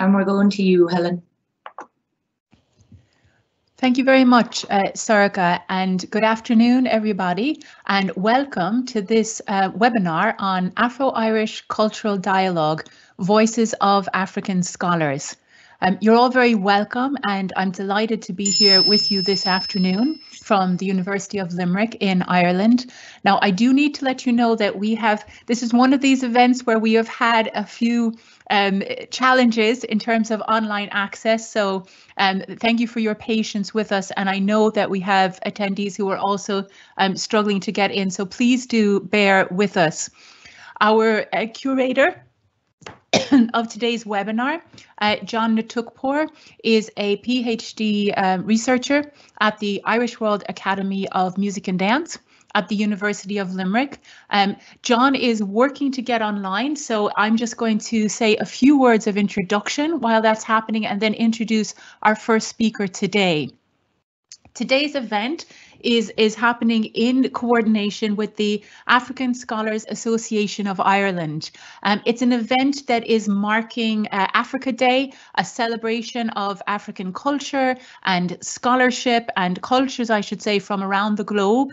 And we're going to you, Helen. Thank you very much, Soraka, and good afternoon, everybody, and welcome to this webinar on Afro-Irish Cultural Dialogue, Voices of African Scholars. You're all very welcome, and I'm delighted to be here with you this afternoon from the University of Limerick in Ireland. Now, I do need to let you know that this is one of these events where we have had a few challenges in terms of online access. So thank you for your patience with us. And I know that we have attendees who are also struggling to get in. So please do bear with us. Our curator of today's webinar, John Nutekpor, is a PhD researcher at the Irish World Academy of Music and Dance at the University of Limerick. John is working to get online, so I'm just going to say a few words of introduction while that's happening and then introduce our first speaker today. Today's event is happening in coordination with the African Scholars Association of Ireland. It's an event that is marking Africa Day, a celebration of African culture and scholarship and cultures, I should say, from around the globe.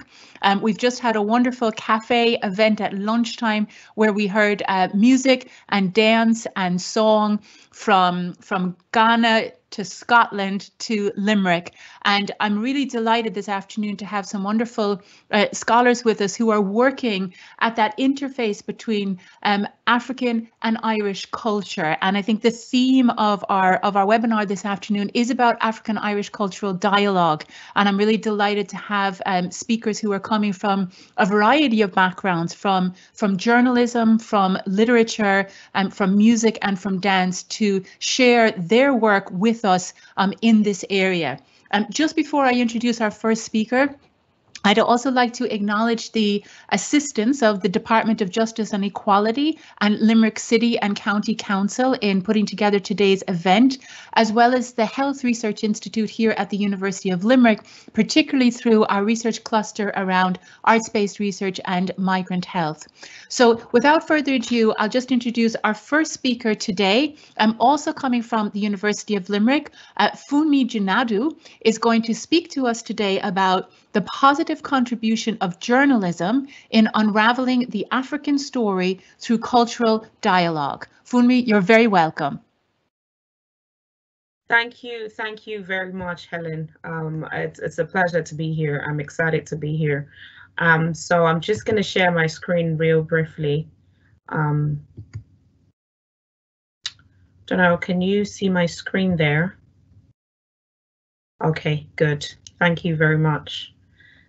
We've just had a wonderful cafe event at lunchtime where we heard music and dance and song from Ghana to Scotland to Limerick. And I'm really delighted this afternoon to have some wonderful scholars with us who are working at that interface between African and Irish culture. And I think the theme of our webinar this afternoon is about African Irish cultural dialogue. And I'm really delighted to have speakers who are coming from a variety of backgrounds, from journalism, from literature, from music and from dance, to share their work with us in this area. Just before I introduce our first speaker, I'd also like to acknowledge the assistance of the Department of Justice and Equality and Limerick City and County Council in putting together today's event, as well as the Health Research Institute here at the University of Limerick, particularly through our research cluster around arts-based research and migrant health. So without further ado, I'll just introduce our first speaker today. Also coming from the University of Limerick, Funmi Junadu is going to speak to us today about the positive contribution of journalism in unraveling the African story through cultural dialogue. Funmi, you're very welcome. Thank you very much, Helen. It's a pleasure to be here. I'm excited to be here. So I'm just going to share my screen real briefly. Don't know, can you see my screen there? Okay, good. Thank you very much.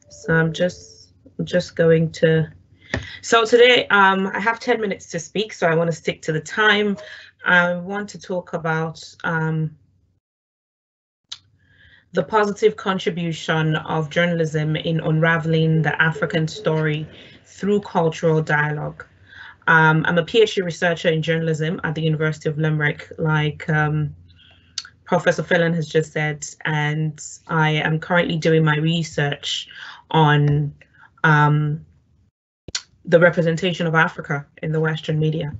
So I'm just going to, so today I have 10 minutes to speak, so I want to stick to the time. I want to talk about the positive contribution of journalism in unraveling the African story through cultural dialogue. I'm a PhD researcher in journalism at the University of Limerick, like Professor Phelan has just said, and I am currently doing my research on the representation of Africa in the Western media.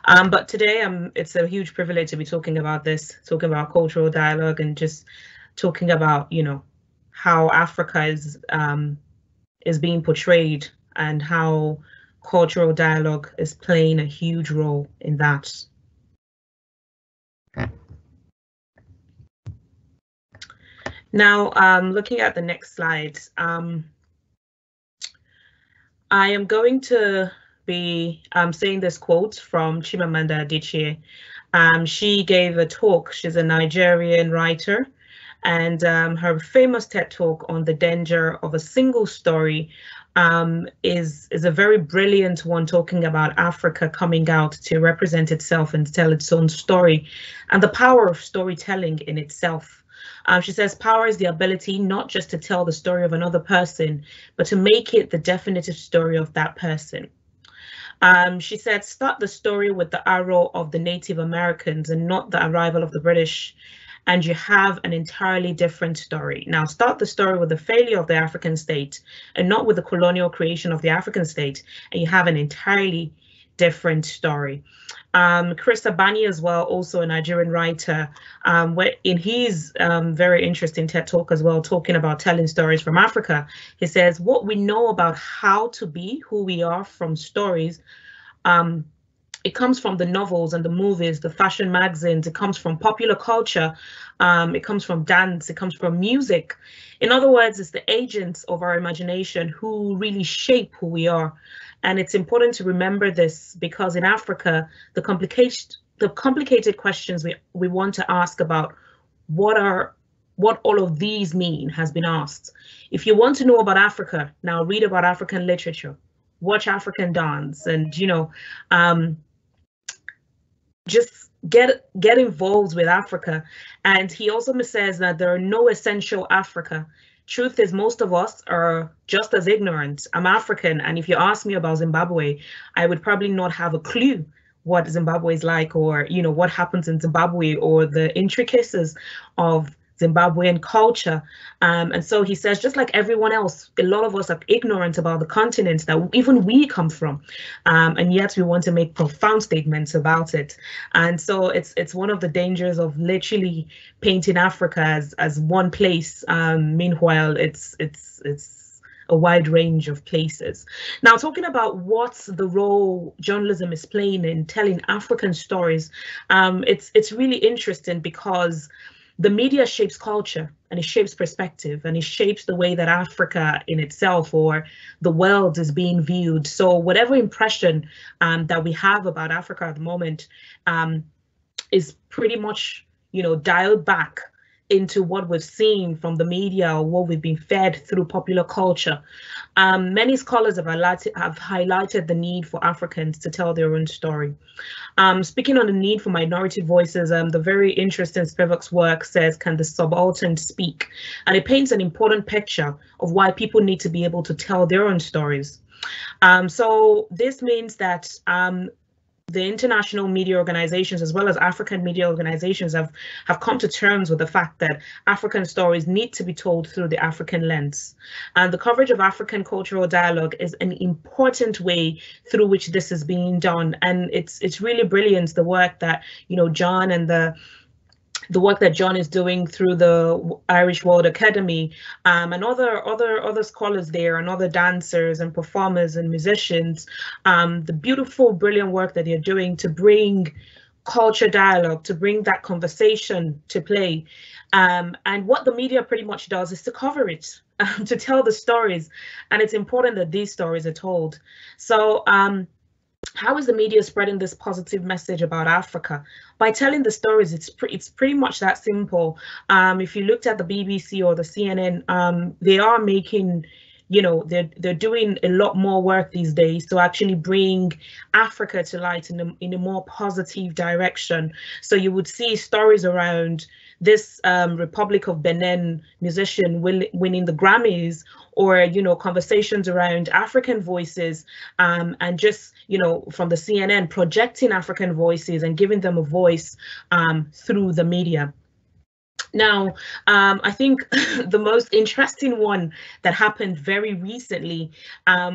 But today it's a huge privilege to be talking about this, talking about cultural dialogue and just talking about, you know, how Africa is being portrayed and how cultural dialogue is playing a huge role in that. Now, looking at the next slide, I am going to be saying this quote from Chimamanda Adichie. She gave a talk. She's a Nigerian writer, and her famous TED talk on the danger of a single story is a very brilliant one, talking about Africa coming out to represent itself and tell its own story, and the power of storytelling in itself. She says power is the ability not just to tell the story of another person, but to make it the definitive story of that person. She said, start the story with the arrow of the Native Americans and not the arrival of the British, and you have an entirely different story. Now, start the story with the failure of the African state and not with the colonial creation of the African state, and you have an entirely different story. Chris Abani as well, also a Nigerian writer, where in his very interesting TED talk as well, talking about telling stories from Africa, he says, what we know about how to be who we are from stories, it comes from the novels and the movies, the fashion magazines, it comes from popular culture, it comes from dance, it comes from music. In other words, it's the agents of our imagination who really shape who we are. And it's important to remember this because in Africa, the complicated questions we want to ask about what all of these mean has been asked. If you want to know about Africa, now read about African literature, watch African dance, and just get involved with Africa. And he also says that there are no essential Africa. Truth is, most of us are just as ignorant. I'm African, and if you ask me about Zimbabwe, I would probably not have a clue what Zimbabwe is like, or what happens in Zimbabwe, or the intricacies of Zimbabwean culture. And so he says, just like everyone else, a lot of us are ignorant about the continent that even we come from, and yet we want to make profound statements about it. And so it's one of the dangers of literally painting Africa as one place. Meanwhile, it's a wide range of places. Now, talking about what's the role journalism is playing in telling African stories, it's really interesting because the media shapes culture, and it shapes perspective, and it shapes the way that Africa in itself or the world is being viewed. So whatever impression that we have about Africa at the moment is pretty much, dialed back into what we've seen from the media or what we've been fed through popular culture. Many scholars have highlighted the need for Africans to tell their own story. Speaking on the need for minority voices, the very interesting Spivak's work says, can the subaltern speak? And it paints an important picture of why people need to be able to tell their own stories. So this means that the international media organizations, as well as African media organizations, have come to terms with the fact that African stories need to be told through the African lens. And the coverage of African cultural dialogue is an important way through which this is being done. And it's really brilliant, the work that, John and the work that John is doing through the Irish World Academy, and other scholars there, and other dancers and performers and musicians, the beautiful, brilliant work that they're doing to bring culture dialogue, to bring that conversation to play. And what the media pretty much does is to cover it, to tell the stories. And it's important that these stories are told. So how is the media spreading this positive message about Africa? By telling the stories. It's pretty much that simple. If you looked at the BBC or the CNN, they are making, they're doing a lot more work these days to actually bring Africa to light in a more positive direction. So you would see stories around this Republic of Benin musician winning the Grammys, or conversations around African voices, and just from the CNN projecting African voices and giving them a voice through the media. Now, I think the most interesting one that happened very recently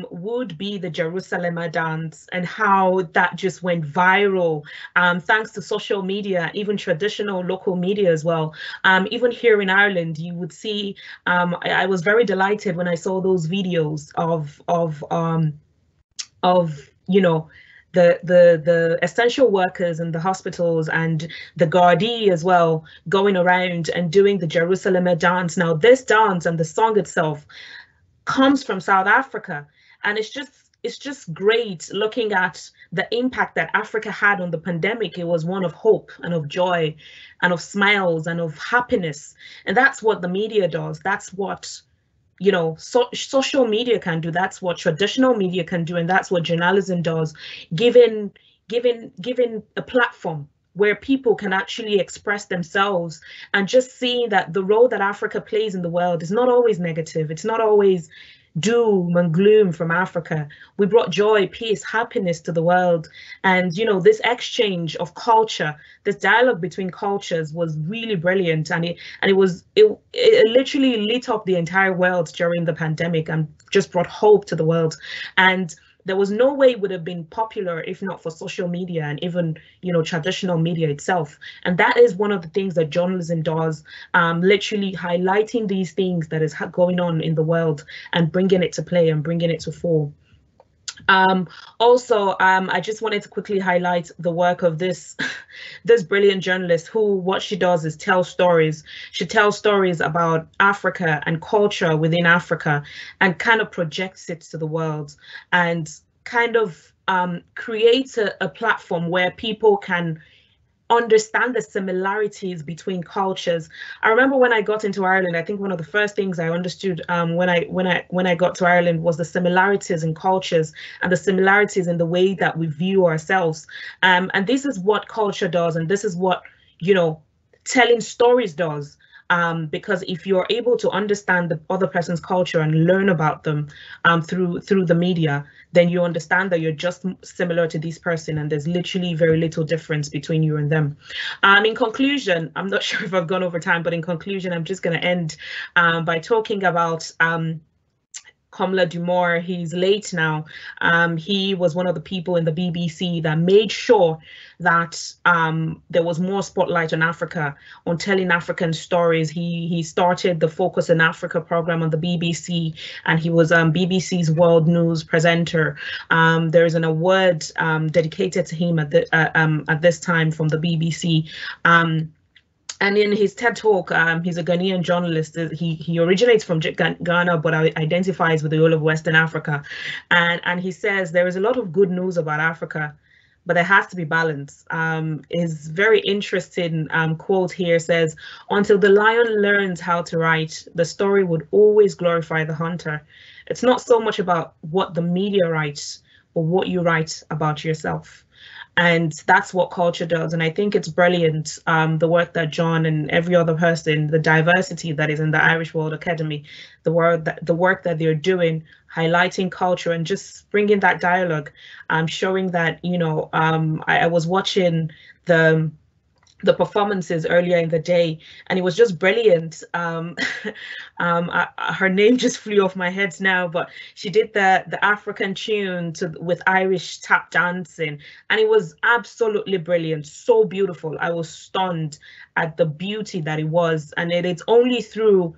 would be the Jerusalem dance, and how that just went viral thanks to social media, even traditional local media as well. Even here in Ireland, you would see, I was very delighted when I saw those videos of the essential workers in the hospitals and the Gardaí as well, going around and doing the Jerusalem dance. Now, this dance and the song itself comes from South Africa, and it's just it's just great looking at the impact that Africa had on the pandemic. It was one of hope and of joy and of smiles and of happiness. And that's what the media does. That's what, you know, social media can do. That's what traditional media can do. And that's what journalism does, giving a platform where people can actually express themselves, and just seeing that the role that Africa plays in the world is not always negative. It's not always doom and gloom from Africa. We brought joy, peace, happiness to the world. And, you know, this exchange of culture, this dialogue between cultures was really brilliant. And it literally lit up the entire world during the pandemic and just brought hope to the world. And there was no way it would have been popular if not for social media and even, you know, traditional media itself. And that is one of the things that journalism does, literally highlighting these things that is going on in the world and bringing it to play and bringing it to fore. Also, I just wanted to quickly highlight the work of this brilliant journalist who, what she does is tell stories. She tells stories about Africa and culture within Africa and kind of projects it to the world and kind of creates a platform where people can understand the similarities between cultures. I remember when I got into Ireland, I think one of the first things I understood when I got to Ireland was the similarities in cultures and the similarities in the way that we view ourselves. And this is what culture does, and this is what, you know, telling stories does. Because if you're able to understand the other person's culture and learn about them through the media, then you understand that you're just similar to this person, and there's literally very little difference between you and them. In conclusion, I'm not sure if I've gone over time, but in conclusion, I'm just going to end by talking about Komla Dumor. He's late now. He was one of the people in the BBC that made sure that there was more spotlight on Africa, on telling African stories. He started the Focus in Africa program on the BBC, and he was BBC's World News presenter. There is an award dedicated to him at this time from the BBC. And in his TED Talk, he's a Ghanaian journalist. He originates from Ghana, but identifies with the whole of Western Africa. And he says there is a lot of good news about Africa, but there has to be balance. His very interesting quote here says, "Until the lion learns how to write, the story would always glorify the hunter. It's not so much about what the media writes, but what you write about yourself." And that's what culture does. And I think it's brilliant, the work that John and every other person, the diversity that is in the Irish World Academy, the work that they're doing, highlighting culture and just bringing that dialogue, showing that, you know, I was watching the performances earlier in the day, and it was just brilliant. Her name just flew off my head now, but she did the African tune with Irish tap dancing, and it was absolutely brilliant, so beautiful. I was stunned at the beauty that it was, and it's only through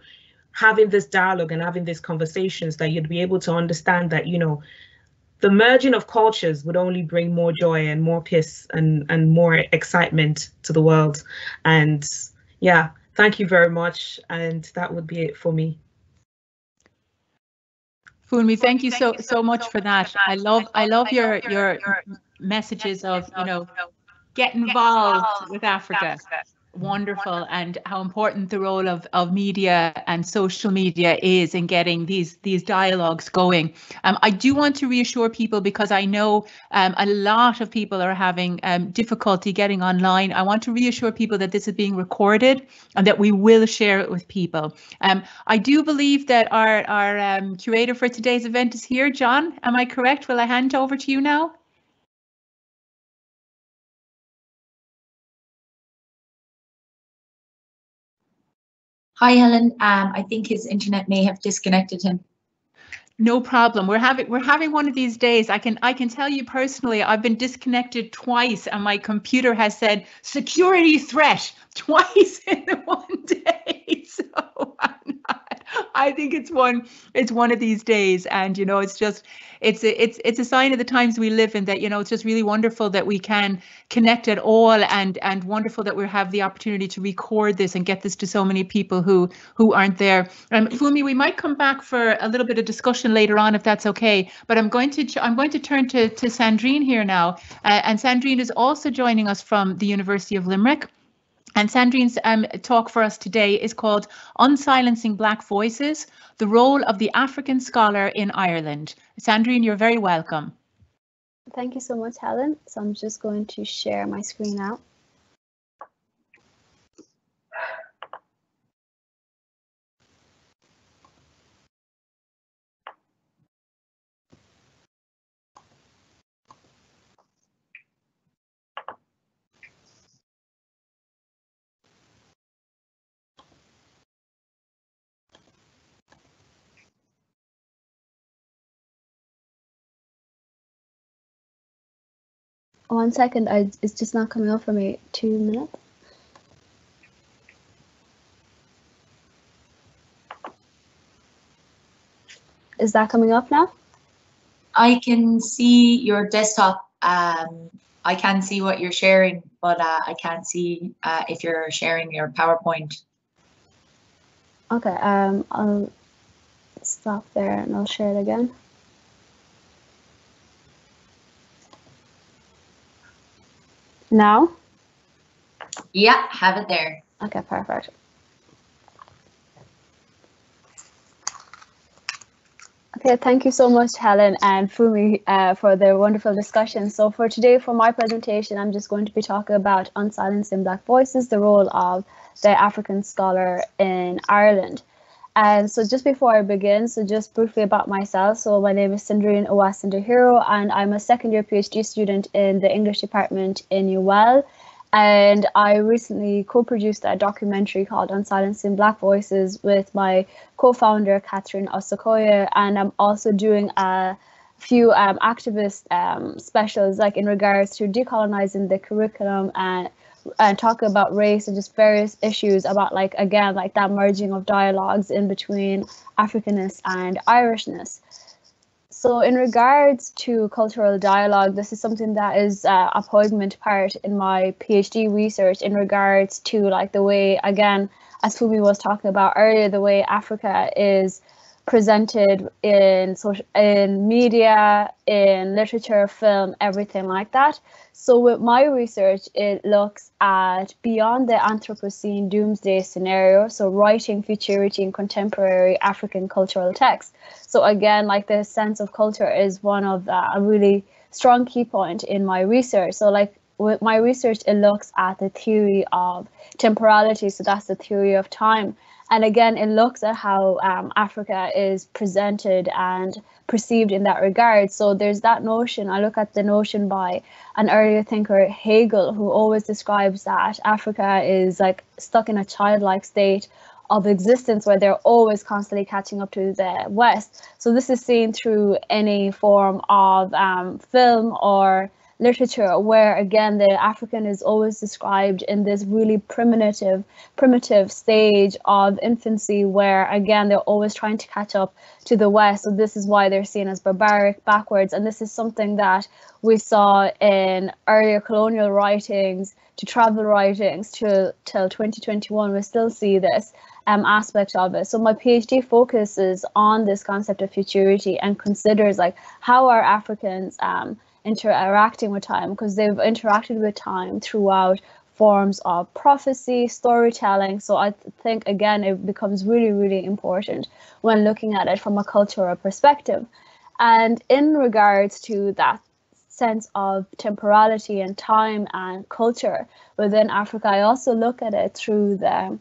having this dialogue and having these conversations that you'd be able to understand that, you know, the merging of cultures would only bring more joy and more peace and more excitement to the world. And yeah, thank you very much. And that would be it for me. Funmi, thank you so much for that. I love your messages of, you know, get involved with Africa. Wonderful, and how important the role of media and social media is in getting these dialogues going. I do want to reassure people, because I know a lot of people are having difficulty getting online. I want to reassure people that this is being recorded and that we will share it with people. I do believe that our curator for today's event is here. John, am I correct? Will I hand over to you now? Hi, Helen. I think his internet may have disconnected him. No problem. We're having one of these days. I can tell you personally, I've been disconnected twice, and my computer has said security threat twice in one day. So I think it's one of these days, and you know, it's a sign of the times we live in, that you know, it's just really wonderful that we can connect at all, and wonderful that we have the opportunity to record this and get this to so many people who aren't there. Fumi, we might come back for a little bit of discussion later on if that's okay, but I'm going to turn to Sandrine here now, and Sandrine is also joining us from the University of Limerick. And Sandrine's talk for us today is called Unsilencing Black Voices, the Role of the African Scholar in Ireland. Sandrine, you're very welcome. Thank you so much, Helen. So I'm just going to share my screen now. One second, it's just not coming up for me. 2 minutes. Is that coming up now? I can see your desktop. I can see what you're sharing, but I can't see if you're sharing your PowerPoint. Okay, I'll stop there and I'll share it again. Now? Yeah, have it there. Okay, perfect. Okay, thank you so much, Helen and Fumi, for the wonderful discussion. So for today, for my presentation, I'm just going to be talking about unsilencing Black voices, the role of the African scholar in Ireland. And so just before I begin, so just briefly about myself. So my name is Sandrine Owasindahiro, and I'm a second-year PhD student in the English department in UL. And I recently co-produced a documentary called Unsilencing Black Voices with my co-founder, Catherine Osakoya. And I'm also doing a few activist specials, like in regards to decolonizing the curriculum and talk about race and just various issues about, like, again, like that merging of dialogues in between Africanness and Irishness. So in regards to cultural dialogue, this is something that is a poignant part in my PhD research in regards to, like, the way, again, as Fumi was talking about earlier, the way Africa is presented in media, in literature, film, everything like that. So with my research, it looks at beyond the Anthropocene doomsday scenario, so writing futurity in contemporary African cultural texts. So again, like, the sense of culture is one of a really strong key point in my research. So, like, with my research, it looks at the theory of temporality, so that's the theory of time. And again, it looks at how Africa is presented and perceived in that regard. So there's that notion. I look at the notion by an earlier thinker, Hegel, who always describes that Africa is, like, stuck in a childlike state of existence where they're always constantly catching up to the West. So this is seen through any form of film or literature, where again the African is always described in this really primitive stage of infancy, where again they're always trying to catch up to the West. So this is why they're seen as barbaric, backwards, and this is something that we saw in earlier colonial writings to travel writings till 2021. We still see this aspect of it. So my PhD focuses on this concept of futurity and considers, like, how are Africans interacting with time, because they've interacted with time throughout forms of prophecy, storytelling. So I think, again, it becomes really, really important when looking at it from a cultural perspective. And in regards to that sense of temporality and time and culture within Africa, I also look at it through the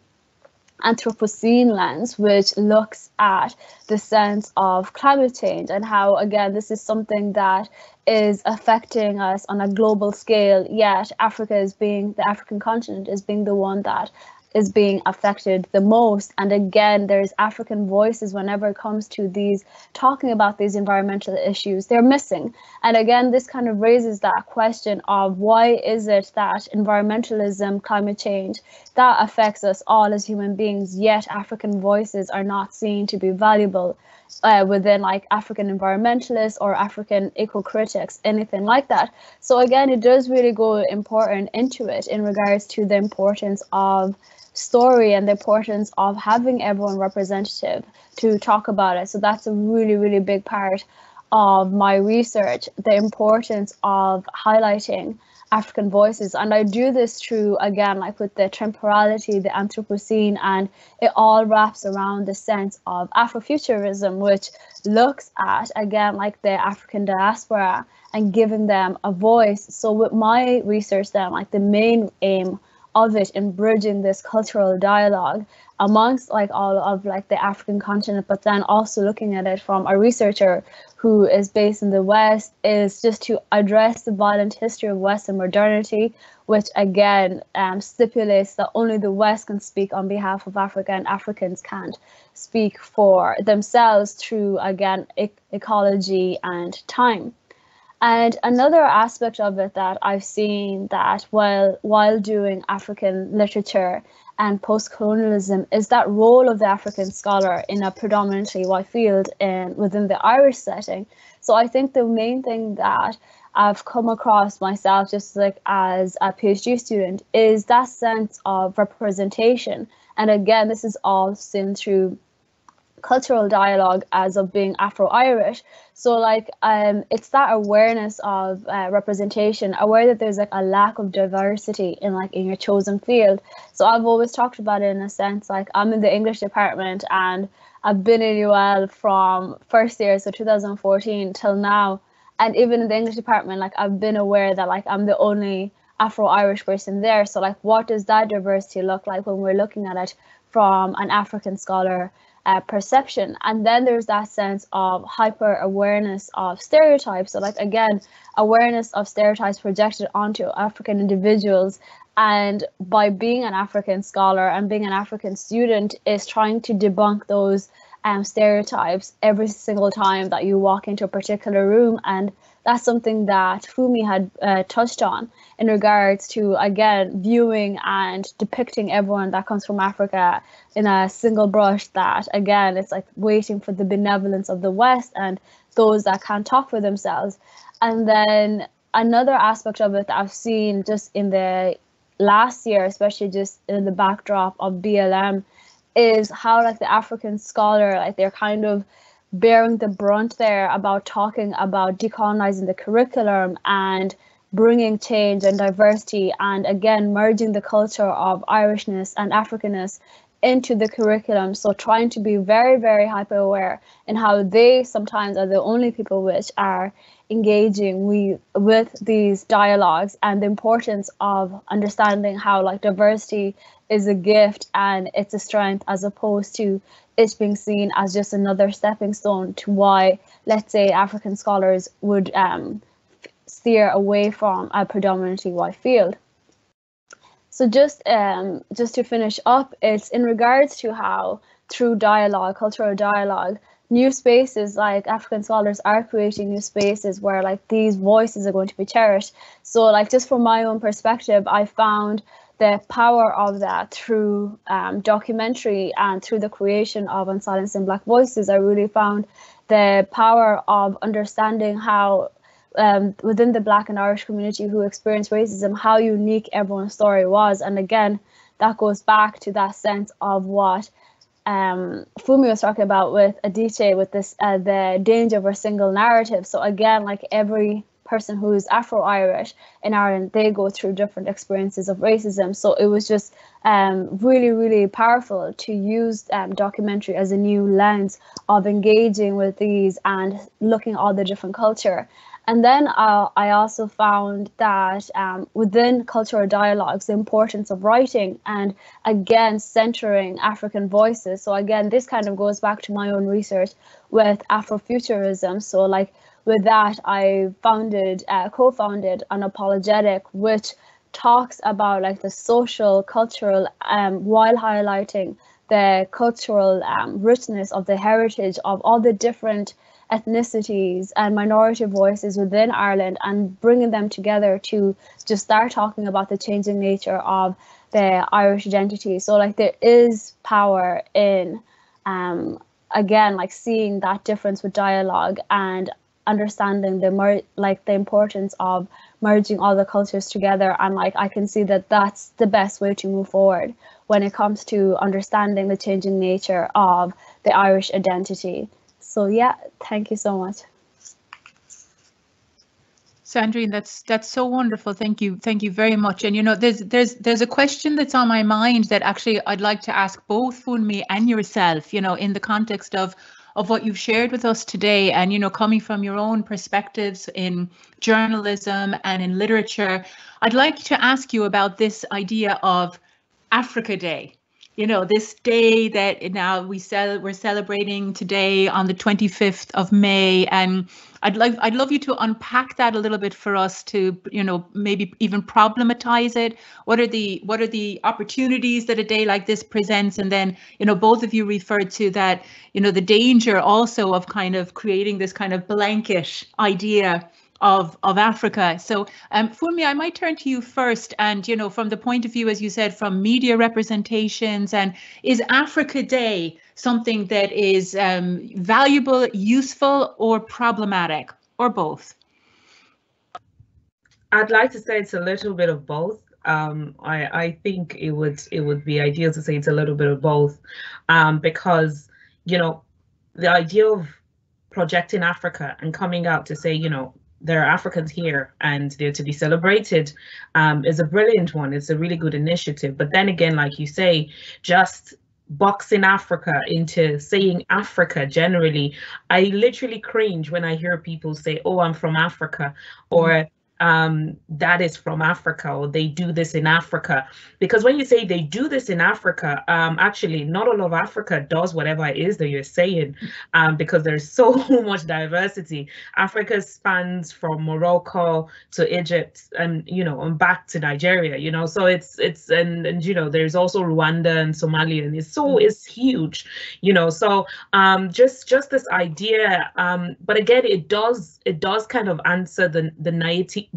Anthropocene lens, which looks at the sense of climate change and how, again, this is something that is affecting us on a global scale, yet Africa is being, the African continent is being the one that is being affected the most. And again, there's African voices whenever it comes to these talking about these environmental issues, they're missing. And again, this kind of raises that question of why is it that environmentalism, climate change, that affects us all as human beings, yet African voices are not seen to be valuable within like African environmentalists or African eco-critics, anything like that. So again, it does really go important into it in regards to the importance of story and the importance of having everyone representative to talk about it. So that's a really, really big part of my research, the importance of highlighting African voices. And I do this through, again, like with the temporality, the Anthropocene, and it all wraps around the sense of Afrofuturism, which looks at, again, like the African diaspora and giving them a voice. So with my research then, like the main aim of it in bridging this cultural dialogue amongst like all of like the African continent, but then also looking at it from a researcher who is based in the West, is just to address the violent history of Western modernity, which again stipulates that only the West can speak on behalf of Africa and Africans can't speak for themselves through, again, ecology and time. And another aspect of it that I've seen that while doing African literature and post-colonialism is that role of the African scholar in a predominantly white field and within the Irish setting. So I think the main thing that I've come across myself, just like as a PhD student, is that sense of representation. And again, this is all seen through cultural dialogue as of being Afro-Irish. So like it's that awareness of representation, aware that there's like a lack of diversity in your chosen field. So I've always talked about it in a sense, like I'm in the English department and I've been in UL from first year, so 2014 till now. And even in the English department, like I've been aware that like I'm the only Afro-Irish person there. So like what does that diversity look like when we're looking at it from an African scholar perception? And then there's that sense of hyper awareness of stereotypes. So like again, awareness of stereotypes projected onto African individuals, and by being an African scholar and being an African student is trying to debunk those stereotypes every single time that you walk into a particular room. And that's something that Fumi had touched on in regards to, again, viewing and depicting everyone that comes from Africa in a single brush, that, again, it's like waiting for the benevolence of the West and those that can't talk for themselves. And then another aspect of it that I've seen just in the last year, especially just in the backdrop of BLM, is how like the African scholar, like they're kind of bearing the brunt there about talking about decolonizing the curriculum and bringing change and diversity, and again merging the culture of Irishness and Africanness into the curriculum. So trying to be very, very hyper aware in how they sometimes are the only people which are engaging with these dialogues, and the importance of understanding how like diversity is a gift and it's a strength, as opposed to it being seen as just another stepping stone to why, let's say, African scholars would steer away from a predominantly white field. So just to finish up, it's in regards to how through dialogue, cultural dialogue, new spaces, like African scholars are creating new spaces where like these voices are going to be cherished. So like just from my own perspective, I found the power of that through documentary and through the creation of Unsilencing Black Voices. I really found the power of understanding how within the Black and Irish community who experienced racism, how unique everyone's story was. And again, that goes back to that sense of what Fumi was talking about with Adite, with this the danger of a single narrative. So again, like every person who is Afro-Irish in Ireland, they go through different experiences of racism. So it was just really, really powerful to use documentary as a new lens of engaging with these and looking at all the different culture. And then I also found that within cultural dialogues, the importance of writing and, again, centering African voices. So again, this kind of goes back to my own research with Afrofuturism. So like with that, I co-founded Unapologetic, which talks about like the social, cultural, while highlighting the cultural richness of the heritage of all the different ethnicities and minority voices within Ireland, and bringing them together to just start talking about the changing nature of the Irish identity. So like there is power in again, like seeing that difference with dialogue and understanding the importance of merging all the cultures together. And like I can see that that's the best way to move forward when it comes to understanding the changing nature of the Irish identity. So yeah, thank you so much. Sandrine, that's so wonderful. Thank you very much. And you know, there's a question that's on my mind that actually I'd like to ask both Funmi and yourself, you know, in the context of what you've shared with us today, and you know, coming from your own perspectives in journalism and in literature, I'd like to ask you about this idea of Africa Day. You know, this day that now we're celebrating today on the 25th of May, and I'd love you to unpack that a little bit for us to, you know, maybe even problematize it. What are the opportunities that a day like this presents? And then, you know, both of you referred to that, you know, the danger also of kind of creating this kind of blanket idea of Africa. So Funmi, I might turn to you first, and you know, from the point of view, as you said, from media representations, and is Africa Day something that is valuable, useful, or problematic, or both? I'd like to say it's a little bit of both. I think it would be ideal to say it's a little bit of both, because you know, the idea of projecting Africa and coming out to say, you know, there are Africans here and they're to be celebrated is a brilliant one. It's a really good initiative. But then again, like you say, just boxing Africa into saying Africa generally, I literally cringe when I hear people say, oh, I'm from Africa, or that is from Africa, or they do this in Africa. Because when you say they do this in Africa, actually not all of Africa does whatever it is that you're saying, because there's so much diversity. Africa spans from Morocco to Egypt, and you know, and back to Nigeria, you know, so it's and you know, there's also Rwanda and Somalia, and it's huge, you know. So just this idea, but again, it does kind of answer the naivety.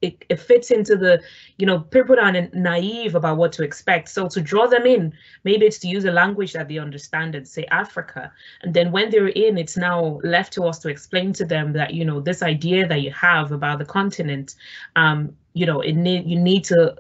It fits into the, you know, people are naive about what to expect. So to draw them in, maybe it's to use a language that they understand and say Africa. And then when they're in, it's now left to us to explain to them that, you know, this idea that you have about the continent, you know, you need to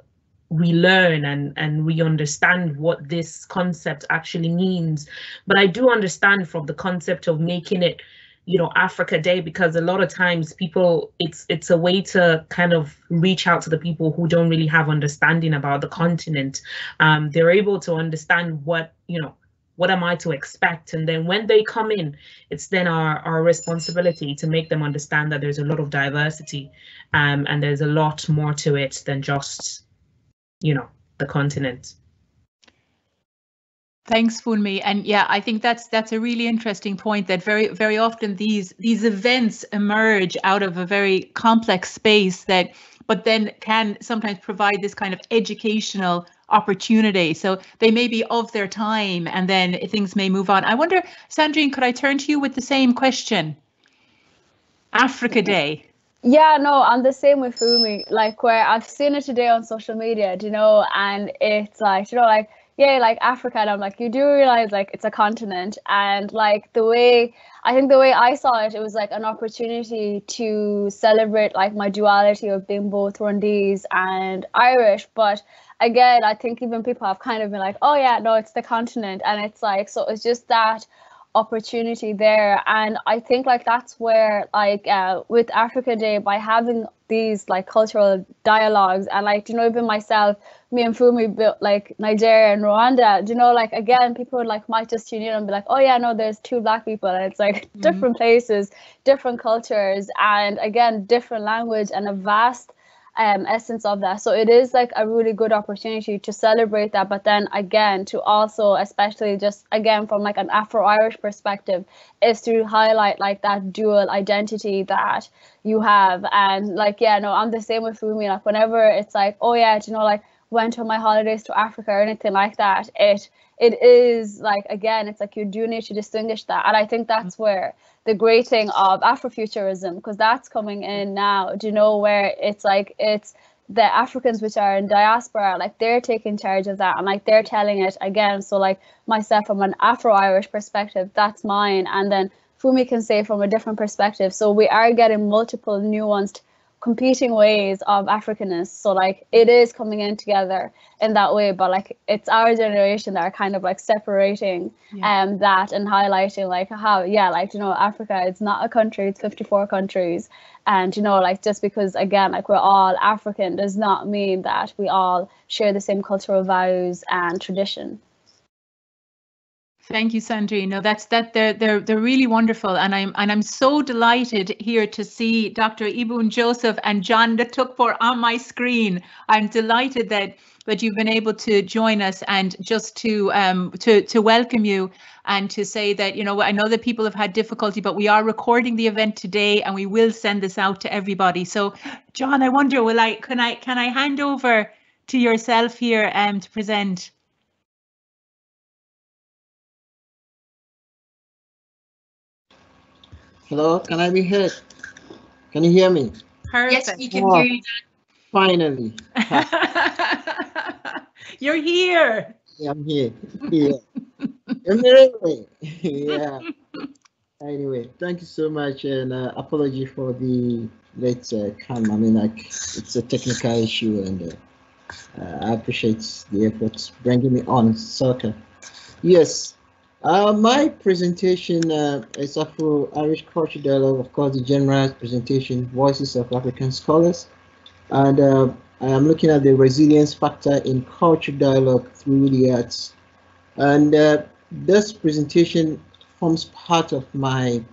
relearn and re-understand what this concept actually means. But I do understand from the concept of making it, you know, Africa Day, because a lot of times people, it's a way to kind of reach out to the people who don't really have understanding about the continent. They're able to understand what, you know, what am I to expect? And then when they come in, it's then our responsibility to make them understand that there's a lot of diversity, and there's a lot more to it than just, you know, the continent. Thanks, Funmi. And yeah, I think that's a really interesting point, that very often these events emerge out of a very complex space, that but then can sometimes provide this kind of educational opportunity. So they may be of their time, and then things may move on. I wonder, Sandrine, could I turn to you with the same question? Africa Day. Yeah, no, I'm the same with Funmi, like where I've seen it today on social media, you know, and it's like, you know, like, yeah, like Africa, and I'm like, you do realize like it's a continent, and like I think the way I saw it, it was like an opportunity to celebrate like my duality of being both Rwandese and Irish. But again, I think even people have kind of been like, oh yeah, no, it's the continent, and it's like, so it's just that opportunity there. And I think like that's where like with Africa Day, by having these like cultural dialogues, and like, you know, even myself, me and Funmi built like Nigeria and Rwanda, you know, like again, people like might just tune in and be like, oh yeah, no, there's two Black people, and it's like different places, different cultures, and again, different language, and a vast essence of that. So it is like a really good opportunity to celebrate that, but then again to also, especially just again from like an Afro-Irish perspective, is to highlight like that dual identity that you have. And like, yeah, no, I'm the same with Fumi. Like whenever it's like, oh yeah, do you know, like went on my holidays to Africa or anything like that, it is like, again, it's like you do need to distinguish that. And I think that's where the great thing of Afrofuturism, because that's coming in now, do you know, where it's like, it's the Africans which are in diaspora, like they're taking charge of that and like they're telling it again. So like myself from an Afro-Irish perspective, that's mine. And then Fumi can say from a different perspective. So we are getting multiple nuanced competing ways of Africanness. So like it is coming in together in that way, but like it's our generation that are kind of like separating that and highlighting like how, yeah, like, you know, Africa, it's not a country, it's 54 countries. And, you know, like just because, again, like we're all African does not mean that we all share the same cultural values and tradition. Thank you, Sandrine. No, they're really wonderful, and I'm so delighted here to see Dr. Ibun Joseph and John Nutekpor on my screen. I'm delighted that you've been able to join us, and just to welcome you and to say that, you know, I know that people have had difficulty, but we are recording the event today and we will send this out to everybody. So, John, I wonder, can I hand over to yourself here to present? Hello, can I be heard? Can you hear me? Perfect. Yes, we can hear you. Finally. You're here. Yeah, I'm here. Yeah. Anyway, yeah. Anyway, thank you so much, and apology for the late come. I mean, like, it's a technical issue, and I appreciate the efforts bringing me on soccer. Yes. My presentation is Afro-Irish Culture Dialogue, of course, the general presentation, Voices of African Scholars. And I am looking at the resilience factor in culture dialogue through the arts. And this presentation forms part of my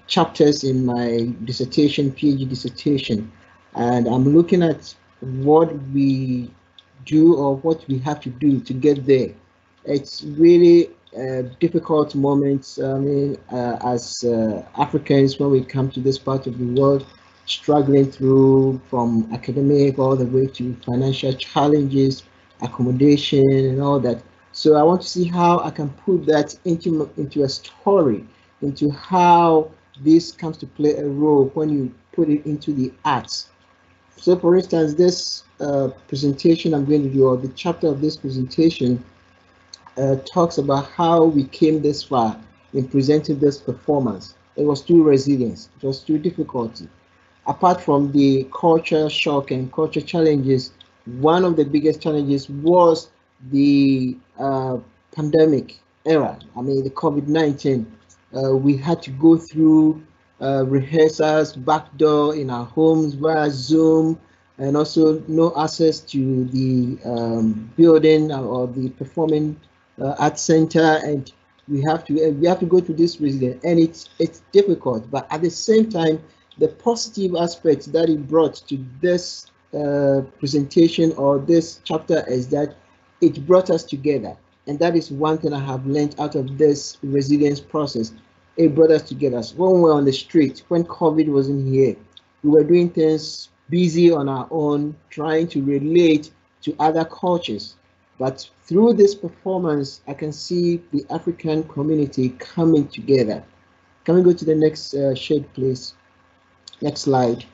chapters in my dissertation, PhD dissertation. And I'm looking at what we do or what we have to do to get there. It's really difficult moments, I mean, as Africans, when we come to this part of the world, struggling through from academic all the way to financial challenges, accommodation and all that. So I want to see how I can put that into a story, into how this comes to play a role when you put it into the arts. So for instance, this presentation I'm going to do, or the chapter of this presentation, talks about how we came this far in presenting this performance. It was through resilience, it was through difficulty. Apart from the culture shock and culture challenges, one of the biggest challenges was the pandemic era. I mean, the COVID-19. We had to go through rehearsals, backdoor in our homes via Zoom, and also no access to the building or the performing art center, and we have to go through this resilience, and it's difficult. But at the same time, the positive aspects that it brought to this presentation or this chapter is that it brought us together, and that is one thing I have learned out of this resilience process. It brought us together. So when we were on the street, when COVID wasn't here, we were doing things busy on our own, trying to relate to other cultures. But through this performance, I can see the African community coming together. Can we go to the next shade, please? Next slide.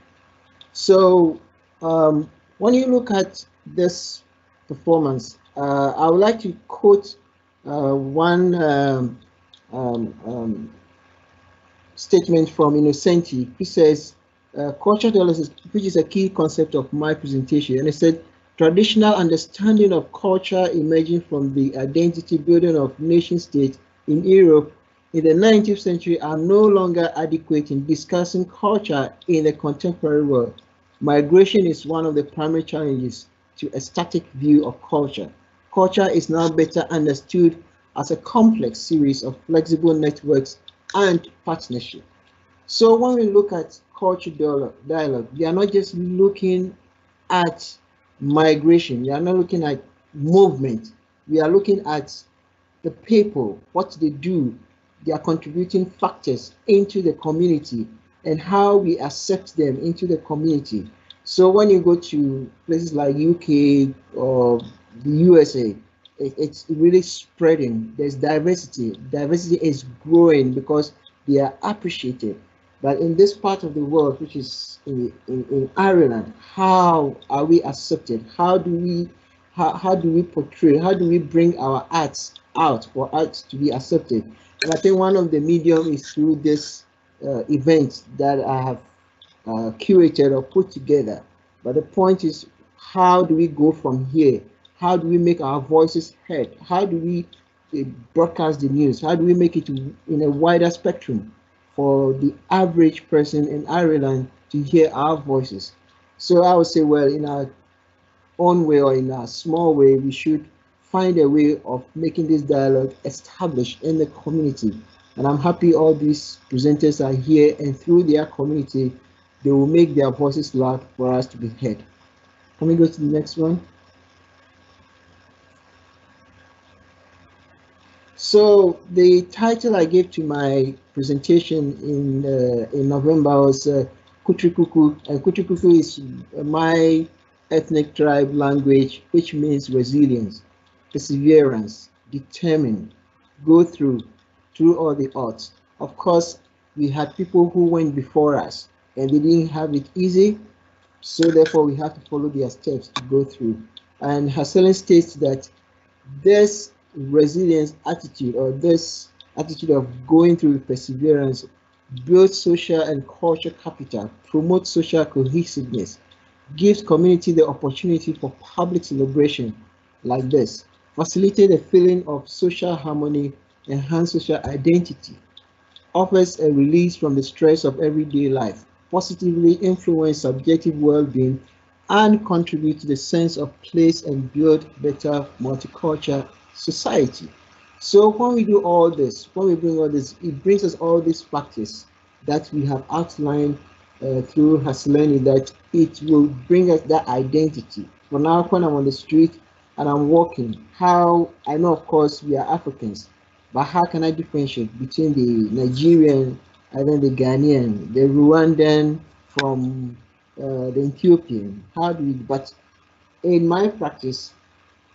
So when you look at this performance, I would like to quote one statement from Innocenti. He says, culture dialogue, which is a key concept of my presentation, and he said, traditional understanding of culture emerging from the identity building of nation states in Europe in the 19th century are no longer adequate in discussing culture in the contemporary world. Migration is one of the primary challenges to a static view of culture. Culture is now better understood as a complex series of flexible networks and partnership. So when we look at cultural dialogue, we are not just looking at migration, we are not looking at movement, we are looking at the people, what they do, their contributing factors into the community, and how we accept them into the community. So when you go to places like UK or the USA, it's really spreading. There's diversity. Diversity is growing because they are appreciated. But in this part of the world, which is in Ireland, how are we accepted? How do we portray? How do we bring our arts out for arts to be accepted? And I think one of the medium is through this event that I have curated or put together. But the point is, how do we go from here? How do we make our voices heard? How do we broadcast the news? How do we make it in a wider spectrum for the average person in Ireland to hear our voices? So I would say, well, in our own way or in a small way, we should find a way of making this dialogue established in the community. And I'm happy all these presenters are here, and through their community, they will make their voices loud for us to be heard. Can we go to the next one? So the title I gave to my presentation in November was Kutrikuku, and Kutrikuku is my ethnic tribe language, which means resilience, perseverance, determined, go through all the odds. Of course, we had people who went before us and they didn't have it easy, so therefore we have to follow their steps to go through. And Helen states that this resilience attitude, or this attitude of going through perseverance, builds social and cultural capital, promotes social cohesiveness, gives community the opportunity for public celebration like this, facilitate a feeling of social harmony, enhance social identity, offers a release from the stress of everyday life, positively influence subjective well-being, and contribute to the sense of place and build better multicultural society. So when we do all this, when we bring all this, it brings us all these factors that we have outlined through Hasileni, that it will bring us that identity. For now, when I'm on the street and I'm walking, how I know, of course, we are Africans, but how can I differentiate between the Nigerian and then the Ghanaian, the Rwandan from the Ethiopian? How do we? But in my practice,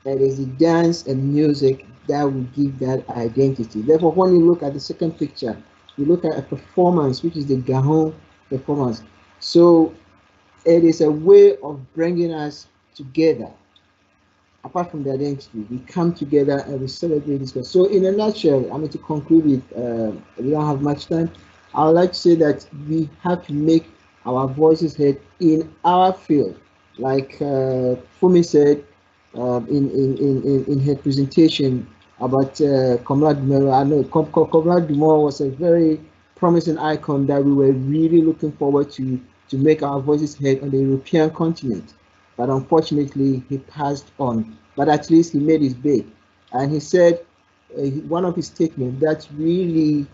it is the dance and music that will give that identity. Therefore, when you look at the second picture, you look at a performance, which is the Gahon performance. So it is a way of bringing us together. Apart from the identity, we come together and we celebrate this. So in a nutshell, I mean, to conclude with, we don't have much time. I would like to say that we have to make our voices heard in our field. Like Fumi said in her presentation about Comrade Dumelo. I know Comrade Dumelo was a very promising icon that we were really looking forward to make our voices heard on the European continent. But unfortunately, he passed on. But at least he made his bid. And he said, one of his statements that really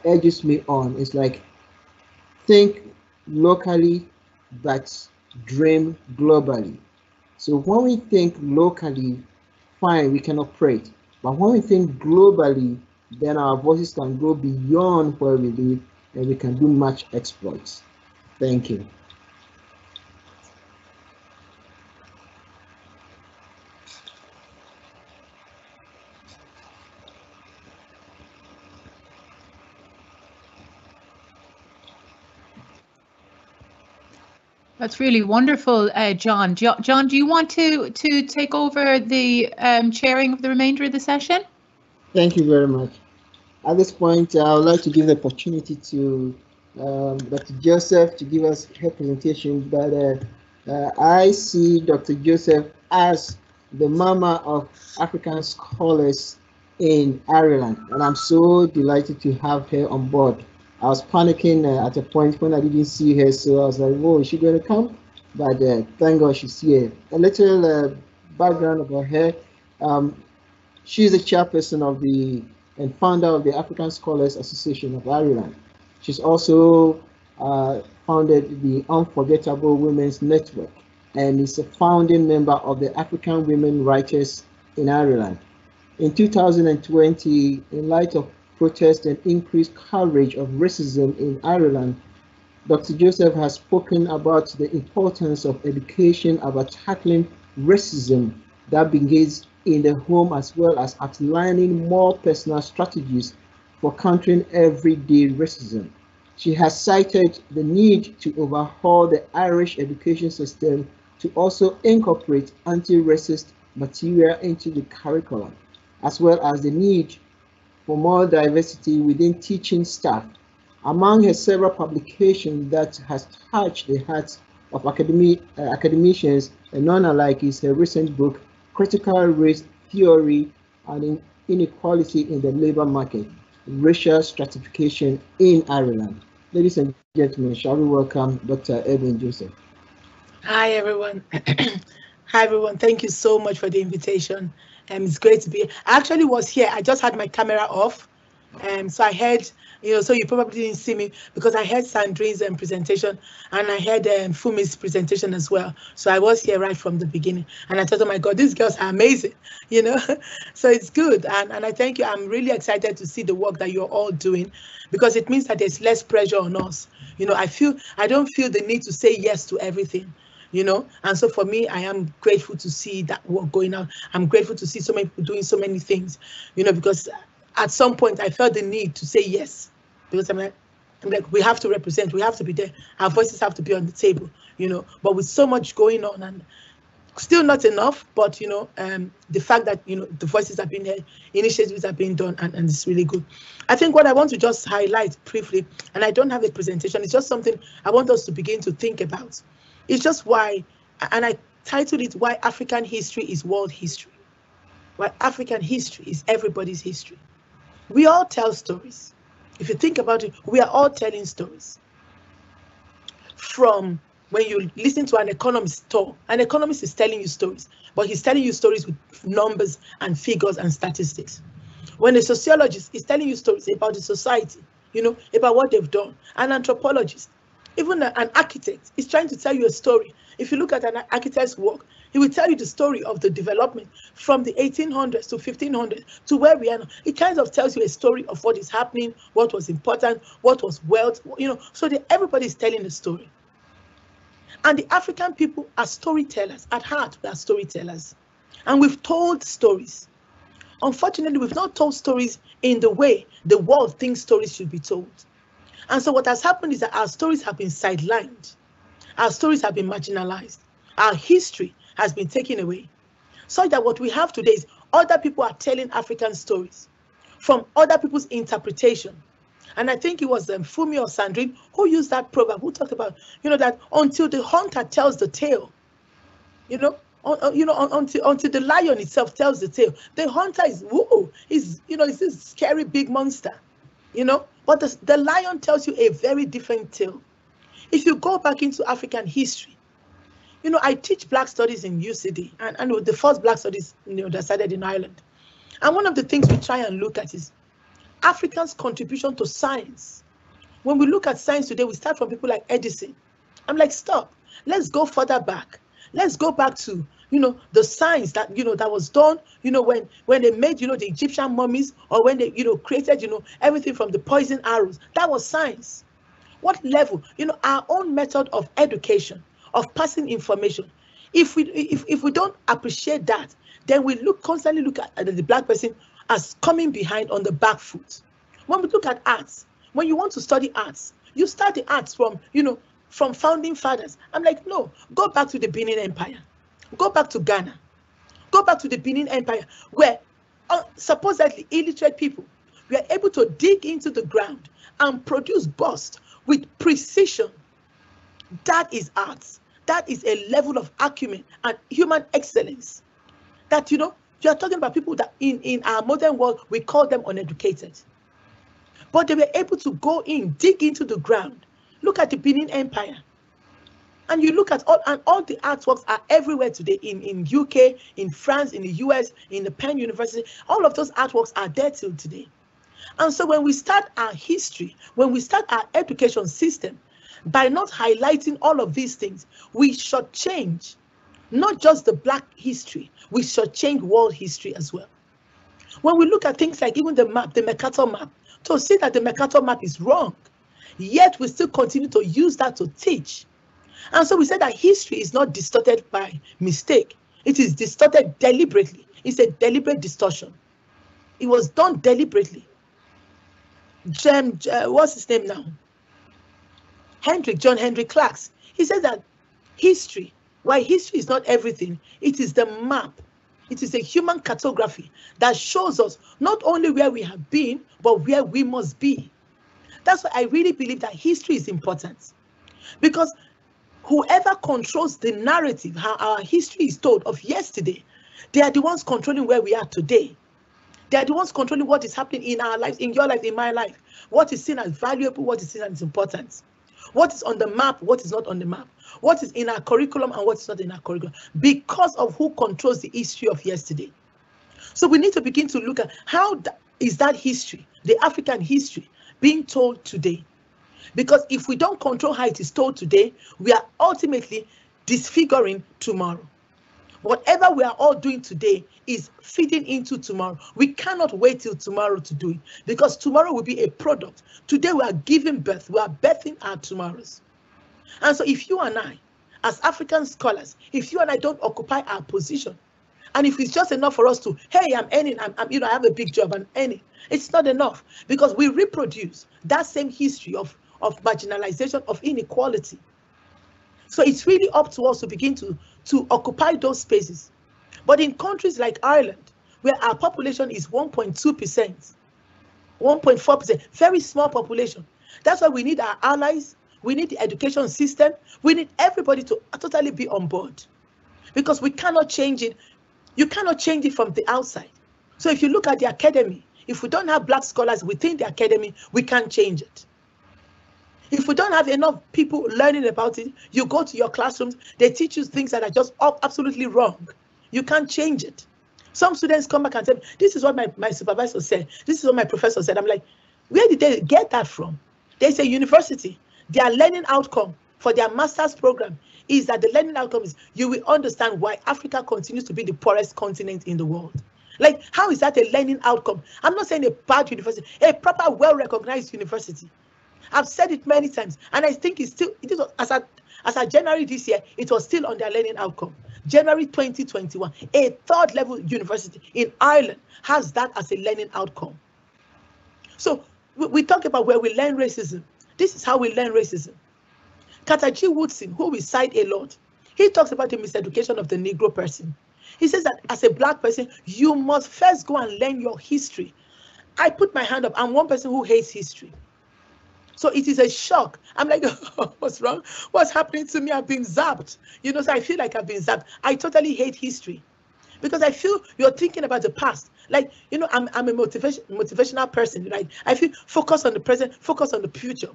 urges me on is like, think locally, but dream globally. So when we think locally, fine, we can operate. But when we think globally, then our voices can go beyond where we live and we can do much exploits. Thank you. That's really wonderful, John. John, do you want to take over the chairing of the remainder of the session? Thank you very much. At this point, I would like to give the opportunity to Dr. Joseph to give us her presentation, but I see Dr. Joseph as the mama of African scholars in Ireland, and I'm so delighted to have her on board. I was panicking at a point when I didn't see her, so I was like, "Whoa, is she going to come?" But thank God she's here. A little background about her. She is the chairperson of and founder of the African Scholars Association of Ireland. She's also founded the Unforgettable Women's Network and is a founding member of the African Women Writers in Ireland. In 2020, in light of protests and increased coverage of racism in Ireland, Dr. Joseph has spoken about the importance of education about tackling racism that begins in the home, as well as outlining more personal strategies for countering everyday racism. She has cited the need to overhaul the Irish education system to also incorporate anti-racist material into the curriculum, as well as the need for more diversity within teaching staff. Among her several publications that has touched the hearts of academicians and none alike is her recent book, Critical Race Theory and Inequality in the Labour Market, Racial Stratification in Ireland. Ladies and gentlemen, shall we welcome Dr. Edwin Joseph. Hi, everyone. Hi, everyone. Thank you so much for the invitation. It's great to be here. I actually was here. I just had my camera off. So I heard, so you probably didn't see me because I heard Sandrine's presentation and I heard Fumi's presentation as well. So I was here right from the beginning and I thought, oh my God, these girls are amazing, So it's good. And I thank you. I'm really excited to see the work that you're all doing because it means that there's less pressure on us. I don't feel the need to say yes to everything. And so for me, I am grateful to see that work going on. I'm grateful to see so many people doing so many things, because at some point I felt the need to say yes, because I'm like, we have to represent, we have to be there. Our voices have to be on the table, but with so much going on and still not enough, but, the fact that, the voices are being heard, initiatives are being done, and it's really good. I think what I want to just highlight briefly, and I don't have a presentation, it's just something I want us to begin to think about. It's just why, and I titled it, Why African History is World History. Why African history is everybody's history. We all tell stories. If you think about it, we are all telling stories. From when you listen to an economist talk, an economist is telling you stories, but he's telling you stories with numbers and figures and statistics. When a sociologist is telling you stories about the society, about what they've done, an anthropologist, even an architect is trying to tell you a story. If you look at an architect's work, he will tell you the story of the development from the 1800s to 1500s to where we are now. It kind of tells you a story of what is happening, what was important, what was wealth, so that everybody is telling a story. And the African people are storytellers. At heart, we are storytellers. And we've told stories. Unfortunately, we've not told stories in the way the world thinks stories should be told. And so what has happened is that our stories have been sidelined. Our stories have been marginalized. Our history has been taken away. So that what we have today is other people are telling African stories from other people's interpretation. And I think it was Fumi or Sandrine who used that proverb, who talked about, that until the hunter tells the tale, until the lion itself tells the tale, the hunter is, is this scary big monster, but the lion tells you a very different tale. If you go back into African history, I teach Black Studies in UCD, and the first Black Studies, that started in Ireland. And one of the things we try and look at is Africans' contribution to science. When we look at science today, we start from people like Edison. I'm like, stop. Let's go further back. Let's go back to, the science that, that was done, when they made, the Egyptian mummies, or when they, created, everything from the poison arrows. That was science. What level? Our own method of education, of passing information. If we don't appreciate that, then we constantly look at the Black person as coming behind on the back foot. When we look at arts, when you want to study arts, you start the arts from founding fathers. I'm like, no, go back to the Benin Empire. Go back to Ghana. Go back to the Benin Empire, where supposedly illiterate people were able to dig into the ground and produce busts with precision. That is arts. That is a level of acumen and human excellence. That, you are talking about people that in our modern world, we call them uneducated. But they were able to go in, dig into the ground. Look at the Benin Empire. And you look at all the artworks are everywhere today, in UK, in France, in the US, in the Penn University. All of those artworks are there till today. And so when we start our history, when we start our education system, by not highlighting all of these things, we should change not just the Black history, we should change world history as well. When we look at things like even the map, the Mercator map, to see that the Mercator map is wrong, yet we still continue to use that to teach. And so we said that history is not distorted by mistake. It is distorted deliberately. It's a deliberate distortion. It was done deliberately. What's his name now? John Henry Clark's. He said that history, while history is not everything, it is the map. It is a human cartography that shows us not only where we have been, but where we must be. That's why I really believe that history is important. Because whoever controls the narrative, how our history is told of yesterday, they are the ones controlling where we are today. They are the ones controlling what is happening in our lives, in your life, in my life. What is seen as valuable, what is seen as important. What is on the map, what is not on the map. What is in our curriculum and what is not in our curriculum. Because of who controls the history of yesterday. So we need to begin to look at how is that history, the African history, being told today. Because if we don't control how it is told today, we are ultimately disfiguring tomorrow. Whatever we are all doing today is feeding into tomorrow. We cannot wait till tomorrow to do it, because tomorrow will be a product. Today we are giving birth, we are birthing our tomorrows. And so if you and I, as African scholars, if you and I don't occupy our position, and if it's just enough for us to, hey, I'm earning, I have a big job, I'm earning, it's not enough, because we reproduce that same history of marginalization, of inequality. So it's really up to us to begin to occupy those spaces. But in countries like Ireland, where our population is 1.2%, 1.4%, very small population. That's why we need our allies, we need the education system, we need everybody to totally be on board. Because we cannot change it. You cannot change it from the outside. So if you look at the academy, if we don't have Black scholars within the academy, we can't change it. If we don't have enough people learning about it, you go to your classrooms, they teach you things that are just absolutely wrong. You can't change it. Some students come back and say, this is what my supervisor said. This is what my professor said. I'm like, where did they get that from? They say university, their learning outcome for their master's program is that the learning outcome is you will understand why Africa continues to be the poorest continent in the world. Like, how is that a learning outcome? I'm not saying a bad university, a proper, well-recognized university. I've said it many times, and I think it is as at January this year, it was still on their learning outcome. January 2021, a third level university in Ireland has that as a learning outcome. So we talk about where we learn racism. This is how we learn racism. Carter G. Woodson, who we cite a lot, he talks about the miseducation of the Negro person. He says that as a Black person, you must first go and learn your history. I put my hand up. I'm one person who hates history. So it is a shock. I'm like, oh, what's wrong? What's happening to me? I've been zapped. So I feel like I've been zapped. I totally hate history because I feel you're thinking about the past. Like, I'm a motivational person. Right? I feel focus on the present, focus on the future.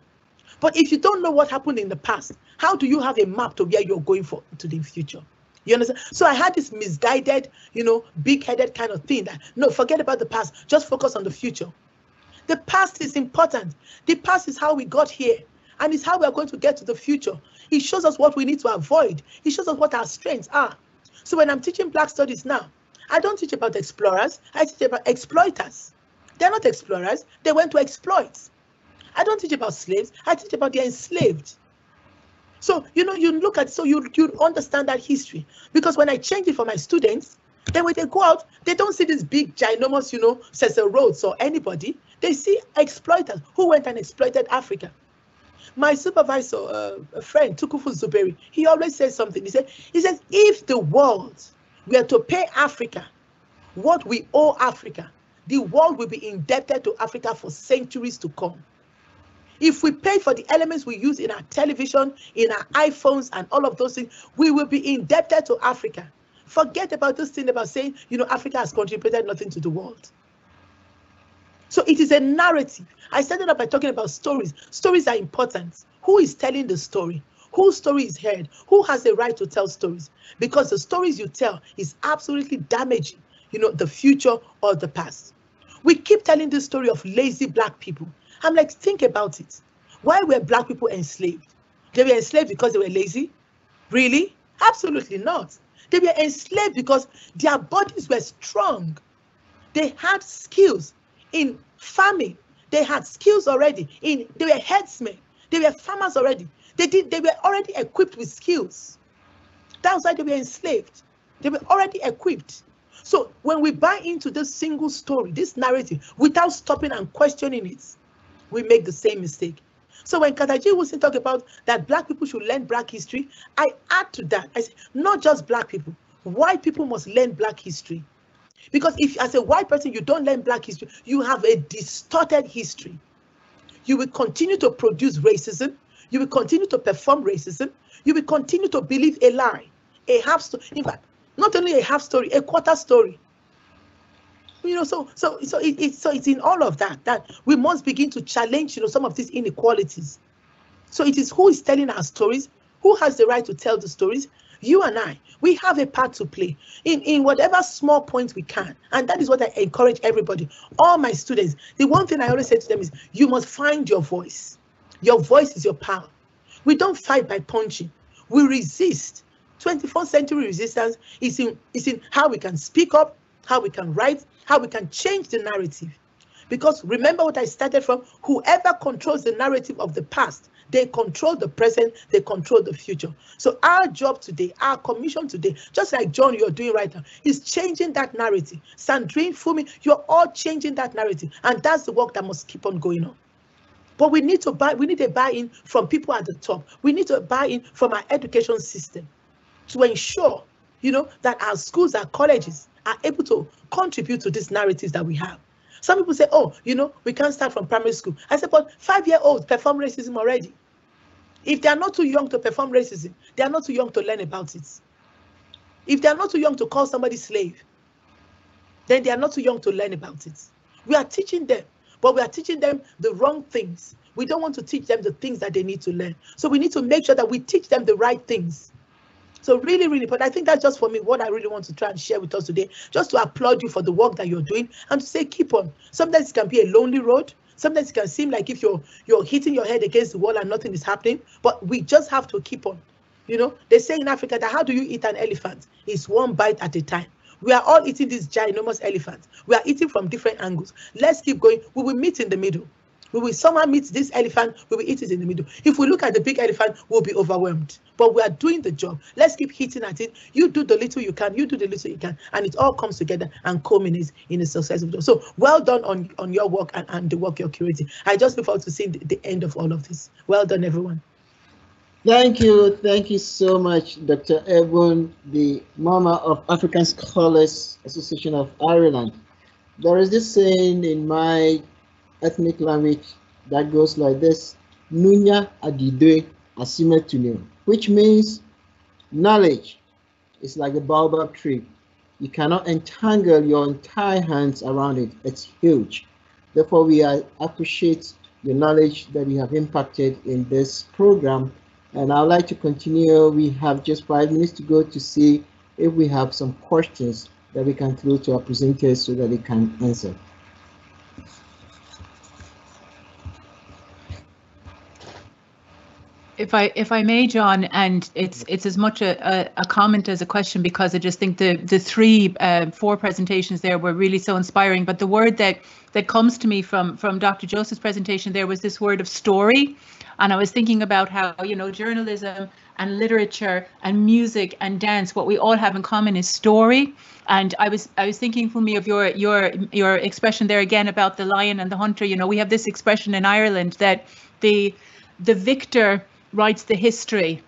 But if you don't know what happened in the past, how do you have a map to where you're going to the future? You understand? So I had this misguided, big-headed kind of thing that, no, forget about the past, just focus on the future. The past is important. The past is how we got here, and it's how we are going to get to the future. It shows us what we need to avoid. It shows us what our strengths are. So when I'm teaching Black studies now, I don't teach about explorers, I teach about exploiters. They're not explorers, they went to exploit. I don't teach about slaves, I teach about the enslaved. So, you look at, so you understand that history. Because when I change it for my students, then when they go out, they don't see this big, ginormous, Cecil Rhodes or anybody. They see exploiters who went and exploited Africa. My supervisor, a friend, Tukufu Zuberi, he always says something. He says, if the world were to pay Africa what we owe Africa, the world will be indebted to Africa for centuries to come. If we pay for the elements we use in our television, in our iPhones, and all of those things, we will be indebted to Africa. Forget about this thing about saying, Africa has contributed nothing to the world. So it is a narrative. I started up by talking about stories. Stories are important. Who is telling the story? Whose story is heard? Who has the right to tell stories? Because the stories you tell is absolutely damaging, the future or the past. We keep telling this story of lazy Black people. I'm like, think about it. Why were Black people enslaved? They were enslaved because they were lazy? Really? Absolutely not. They were enslaved because their bodies were strong. They had skills in farming. They had skills already. They were herdsmen. They were farmers already. They were already equipped with skills. That's why they were enslaved. They were already equipped. So when we buy into this single story, this narrative, without stopping and questioning it, we make the same mistake. So when Kataji Wilson talk about that Black people should learn Black history, I add to that. I say, not just Black people, white people must learn Black history. Because if as a white person, you don't learn Black history, you have a distorted history. You will continue to produce racism. You will continue to perform racism. You will continue to believe a lie, a half story. In fact, not only a half story, a quarter story. You know, so it's in all of that we must begin to challenge, you know, some of these inequalities. So it is who is telling our stories, who has the right to tell the stories. You and I, we have a part to play in whatever small point we can. And that is what I encourage everybody, all my students. The one thing I always say to them is, you must find your voice. Your voice is your power. We don't fight by punching. We resist. 21st century resistance is in how we can speak up, how we can write, how we can change the narrative. Because remember what I started from, whoever controls the narrative of the past, they control the present, they control the future. So our job today, our commission today, just like John, you're doing right now, is changing that narrative. Sandrine, Fumi, you're all changing that narrative. And that's the work that must keep on going on. But we need a buy-in from people at the top. We need to buy in from our education system to ensure, you know, that our schools, our colleges are able to contribute to these narratives that we have. Some people say, oh, you know, we can't start from primary school. I said, but 5-year-olds perform racism already. If they are not too young to perform racism, they are not too young to learn about it. If they are not too young to call somebody slave, then they are not too young to learn about it. We are teaching them, but we are teaching them the wrong things. We don't want to teach them the things that they need to learn. So we need to make sure that we teach them the right things. So really, really, but I think that's just for me what I really want to try and share with us today, just to applaud you for the work that you're doing and to say, keep on. Sometimes it can be a lonely road. Sometimes it can seem like if you're hitting your head against the wall and nothing is happening, but we just have to keep on. You know, they say in Africa that how do you eat an elephant? It's one bite at a time. We are all eating this ginormous elephant. We are eating from different angles. Let's keep going. We will meet in the middle. We will somehow meet this elephant, we will eat it in the middle. If we look at the big elephant, we'll be overwhelmed. But we are doing the job. Let's keep hitting at it. You do the little you can, you do the little you can, and it all comes together and culminates in a successful job. So well done on your work and the work you're curating. I just look forward to seeing the end of all of this. Well done, everyone. Thank you so much, Dr. Ebon, the mama of African Scholars Association of Ireland. There is this saying in my ethnic language that goes like this: Nunya adidwe asime tunio, which means knowledge is like a baobab tree. You cannot entangle your entire hands around it. It's huge. Therefore, we appreciate the knowledge that you have impacted in this program. And I'd like to continue. We have just 5 minutes to go to see if we have some questions that we can throw to our presenters so that they can answer. If I may, John, and it's as much a comment as a question, because I just think the 4 presentations there were really so inspiring. But the word that comes to me from Dr. Joseph's presentation there was this word of story. And I was thinking about how, you know, journalism and literature and music and dance, what we all have in common is story. And I was thinking for me of your expression there again about the lion and the hunter. You know, we have this expression in Ireland that the victor writes the history,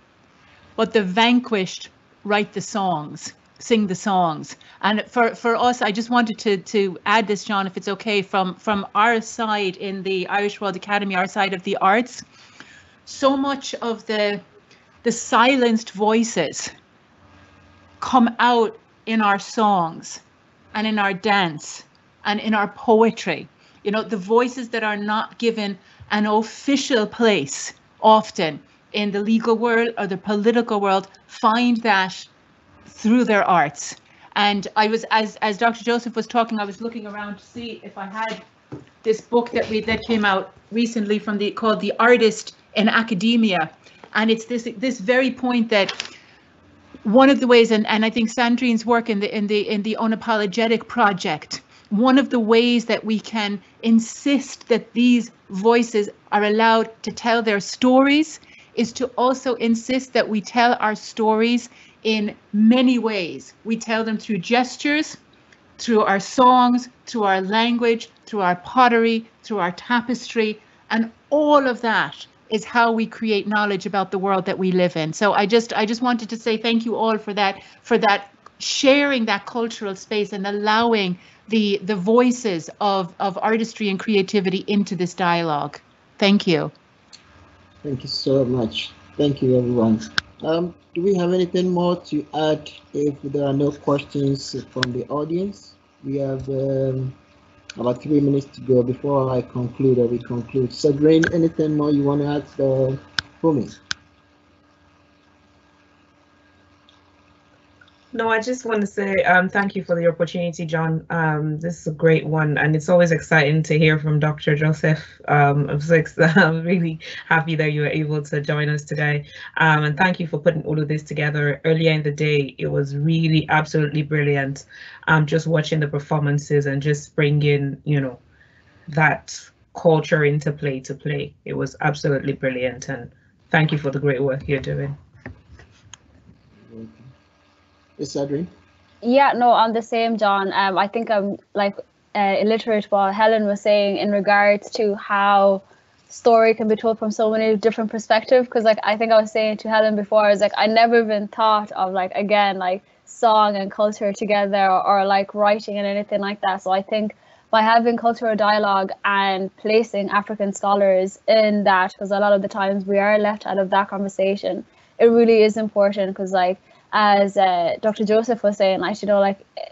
but the vanquished write the songs, sing the songs. And for us, I just wanted to add this, John, if it's okay, from our side in the Irish World Academy, our side of the arts, so much of the silenced voices come out in our songs and in our dance and in our poetry. You know, the voices that are not given an official place often in the legal world or the political world find that through their arts. And I was, as Dr. Joseph was talking, I was looking around to see if I had this book that came out recently called The Artist in Academia. And it's this very point that one of the ways, and I think Sandrine's work in the Unapologetic Project, one of the ways that we can insist that these voices are allowed to tell their stories is to also insist that we tell our stories in many ways. We tell them through gestures, through our songs, through our language, through our pottery, through our tapestry, and all of that is how we create knowledge about the world that we live in. So I just wanted to say thank you all for that sharing that cultural space and allowing the voices of artistry and creativity into this dialogue. Thank you. Thank you so much. Thank you, everyone. Do we have anything more to add if there are no questions from the audience? We have about 3 minutes to go before I conclude or we conclude. Sandrine, anything more you want to add for me? No, I just want to say thank you for the opportunity, John. This is a great one, and it's always exciting to hear from Dr. Joseph. I'm really happy that you were able to join us today. And thank you for putting all of this together earlier in the day. It was really absolutely brilliant. Just watching the performances and just bringing, that culture into play. It was absolutely brilliant, and thank you for the great work you're doing. Yes, Sandrine? Yeah, no, I'm the same, John. I think I'm like illiterate what Helen was saying in regards to how story can be told from so many different perspectives. Because like I think I was saying to Helen before, is like I never even thought of like song and culture together or like writing and anything like that. So I think by having cultural dialogue and placing African scholars in that, because a lot of the times we are left out of that conversation, it really is important. Because like as Dr. Joseph was saying,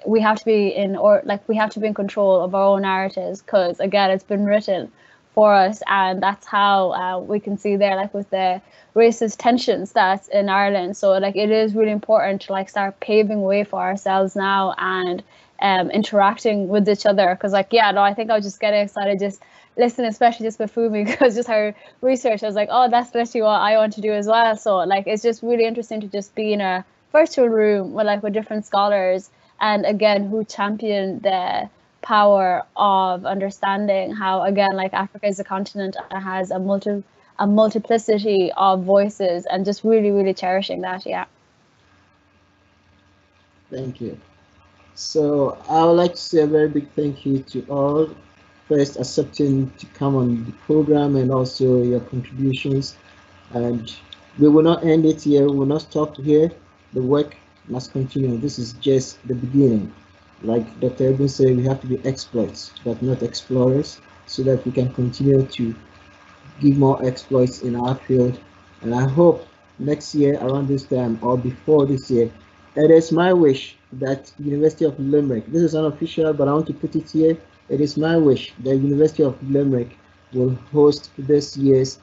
we have to be in control of our own narratives, because again, it's been written for us, and that's how we can see there, like with the racist tensions that's in Ireland. So like it is really important to like start paving way for ourselves now and interacting with each other. Because I think I was just getting excited just listening, especially just with Fumi, because just her research, I was like, oh, that's literally what I want to do as well. So like it's just really interesting to just be in a virtual room with different scholars, and again who champion the power of understanding how again like Africa is a continent and has a multiplicity of voices, and just really cherishing that. Yeah. Thank you. So I would like to say a very big thank you to all, first accepting to come on the program and also your contributions. And we will not end it here, we will not stop here. The work must continue. This is just the beginning. Like Dr. Edwin said, we have to be experts, but not explorers, so that we can continue to give more exploits in our field. And I hope next year around this time or before this year, it is my wish that University of Limerick, this is unofficial, but I want to put it here, it is my wish that University of Limerick will host this year's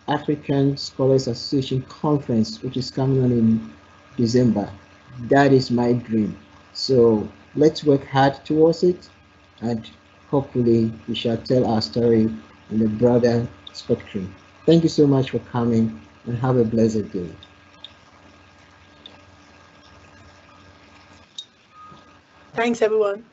African Scholars Association Conference, which is coming on in December. That is my dream. So let's work hard towards it, and hopefully we shall tell our story in a broader spectrum. Thank you so much for coming, and have a blessed day. Thanks, everyone.